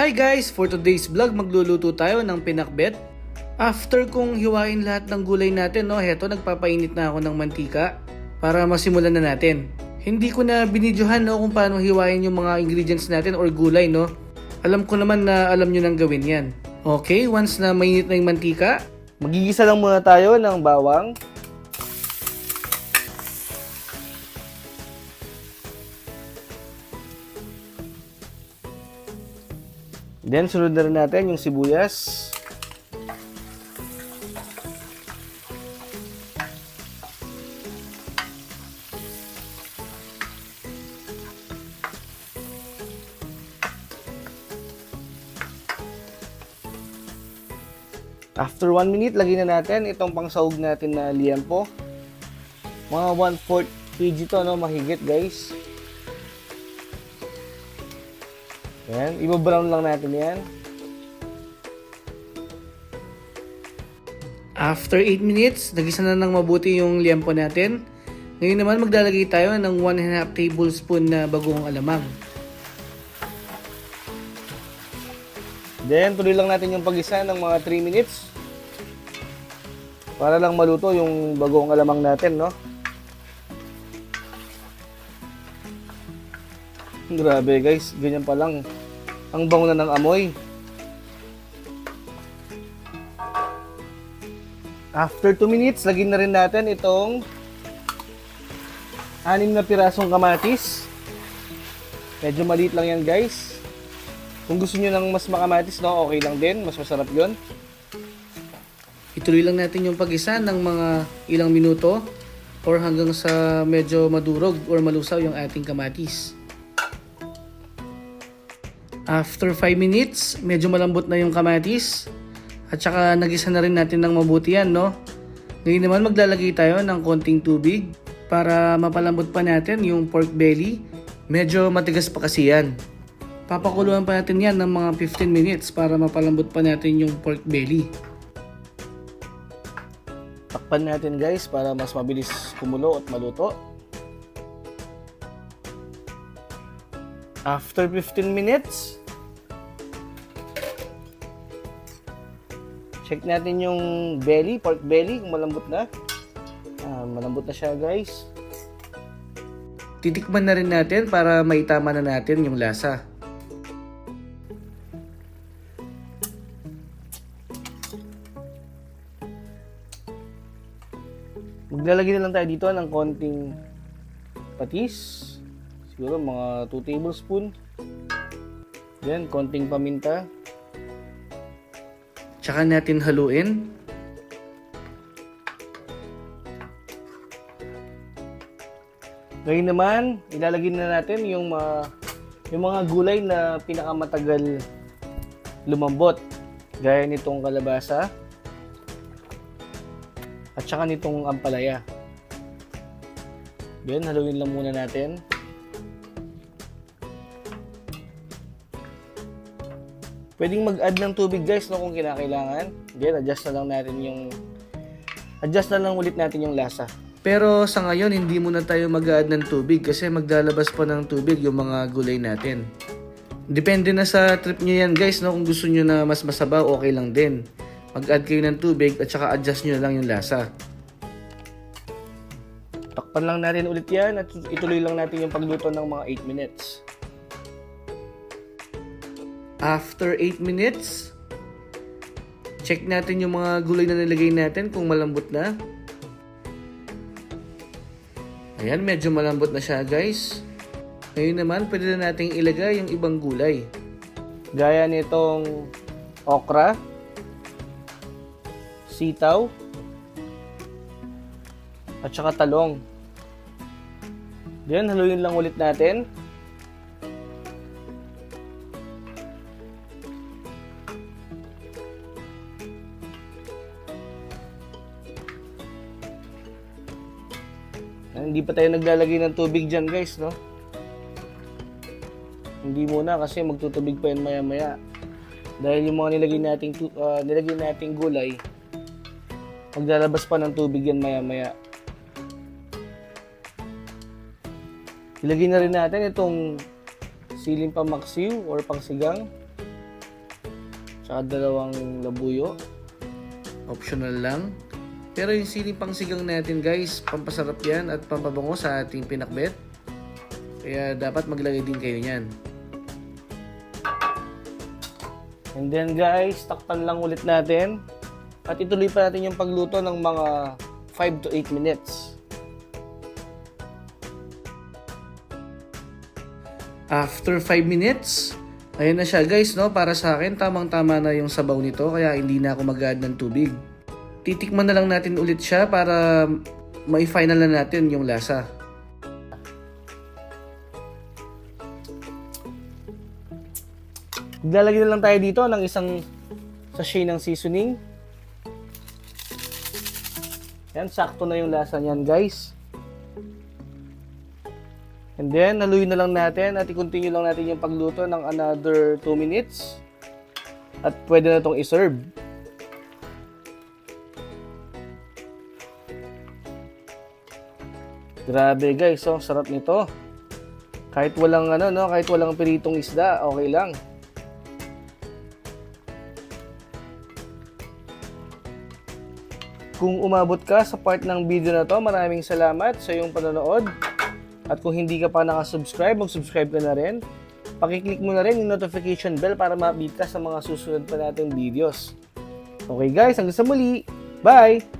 Hi guys! For today's vlog, magluluto tayo ng pinakbet. After kong hiwain lahat ng gulay natin, heto nagpapainit na ako ng mantika para masimulan na natin. Hindi ko na binidyohan kung paano hiwain yung mga ingredients natin or gulay. Alam ko naman na alam nyo nang gawin yan. Okay, once na mainit na yung mantika, Magigisa lang muna tayo ng bawang. Then, sunod na rin natin yung sibuyas. After 1 minute, lagyan na natin itong pangsahog natin na liempo. Mga 1/4 kg to, mahigit guys. Yan, i-brown lang natin yan. after 8 minutes, nagisa na ng mabuti yung liempo natin. Ngayon naman maglalagay tayo ng 1½ tablespoon na bagoong alamang. Then, tuloy lang natin yung paggisa ng mga 3 minutes. Para lang maluto yung bagoong alamang natin, Grabe guys, ganyan pa lang. Ang bango na ng amoy. After 2 minutes, lagyan na rin natin itong 6 na pirasong kamatis. Medyo maliit lang yan guys. Kung gusto nyo ng mas makamatis, okay lang din. Mas masarap yun. Ituloy lang natin yung paggisa ng mga ilang minuto or hanggang sa medyo madurog or malusaw yung ating kamatis. After 5 minutes, medyo malambot na yung kamatis at saka nagisa na rin natin ng mabuti yan, Ngayon naman maglalagay tayo ng konting tubig para mapalambot pa natin yung pork belly. Medyo matigas pa kasi yan. Papakuluan pa natin yan ng mga 15 minutes para mapalambot pa natin yung pork belly. Takpan natin guys para mas mabilis kumulo at maluto. After 15 minutes, check natin yung belly, pork belly, kung malambot na. Malambot na siya guys. Titikman na rin natin para maitama na natin yung lasa. Maglalagay na lang tayo dito ng konting patis. Siguro mga 2 tablespoon. Then, konting paminta. Tsaka natin haluin. Ngayon naman, ilalagay na natin yung mga gulay na pinakamatagal lumambot. Gaya nitong kalabasa. At saka nitong ampalaya. Then, haluin lang muna natin. Pwedeng mag-add ng tubig guys kung kinakailangan. Then, adjust na lang ulit natin yung lasa. Pero sa ngayon, hindi muna tayo mag-add ng tubig kasi maglalabas pa ng tubig yung mga gulay natin. Depende na sa trip nyo yan guys, Kung gusto nyo na mas masabaw, okay lang din. Mag-add kayo ng tubig at saka adjust nyo lang yung lasa. Takpan lang natin ulit yan at ituloy lang natin yung pagluto ng mga 8 minutes. After 8 minutes, check natin yung mga gulay na nilagay natin kung malambot na. Ayan, medyo malambot na siya guys. Ngayon naman, pwede na nating ilagay yung ibang gulay. Gaya nitong okra, sitaw, at saka talong. Then, haluin lang ulit natin. Hindi pa tayo naglalagay ng tubig dyan guys, Hindi muna kasi magtutubig pa yan maya-maya. Dahil yung mga nilagay nating gulay, maglalabas pa ng tubig yan maya-maya. Ilagay na rin natin itong siling pamaksiw or pangsigang. Tsaka 2 labuyo. Optional lang. Pero yung siling pangsigang natin guys, pampasarap yan at pampabango sa ating pinakbet. Kaya dapat maglagay din kayo niyan. And then guys, takpan lang ulit natin. At ituloy pa natin yung pagluto ng mga 5 to 8 minutes. After 5 minutes, ayun na siya guys, no? Para sa akin, tamang-tama na yung sabaw nito, kaya hindi na ako mag-add ng tubig. Titikman na lang natin ulit siya para ma-final na natin yung lasa. Maglalagay na lang tayo dito ng isang sachet ng seasoning. Yan, sakto na yung lasa niyan guys. And then, haluin na lang natin at i-continue lang natin yung pagluto ng another 2 minutes. At pwede na itong iserve. Grabe guys, oh, sarap nito. Kahit walang kahit walang piritong isda, okay lang. Kung umabot ka sa part ng video na to, maraming salamat sa iyong panonood. At kung hindi ka pa nakasubscribe, mag-subscribe ka na rin. Pakiclick mo na rin yung notification bell para ma-update ka sa mga susunod pa nating videos. Okay guys, hanggang sa muli. Bye!